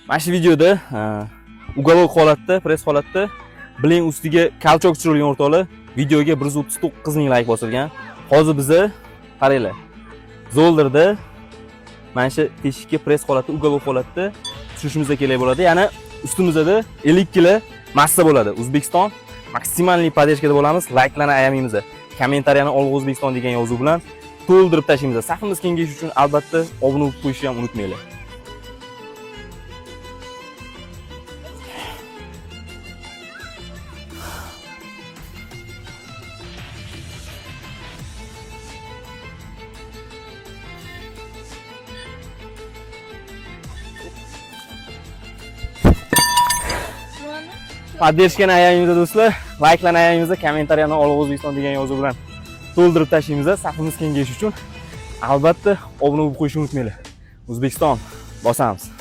Mana shu videoda uголок holatda, press holatda biling ustiga kalchok tushirilgan o'rtoqlar videoga 139 ming like bosilgan. Hozir bizni qaranglar. Zoldirda mana shu teshikka press holatda, uголок holatda tushishimizga kerak bo'ladi. Ya'ni ustimizda 50 kg massa bo'ladi. O'zbekiston maksimalniy podдержкада bo'lamiz. Like'larni ayamaymiz. Kommentariyani Olg'a O'zbekiston degan yozuv bilan to'ldirib tashlaymiz. Safimiz kengayishi uchun albatta obuna bo'lib qo'yishni ham unutmanglar. Podдержкani ayamaymiz do'stlar. Like'larni ayamaymiz, kommentariyani Olg'a O'zbekiston degan yozuv bilan to'ldirib tashlaymiz. Safimiz kengayishi uchun albatta obuna bo'lib qo'yishni unutmanglar. O'zbekiston bosamiz.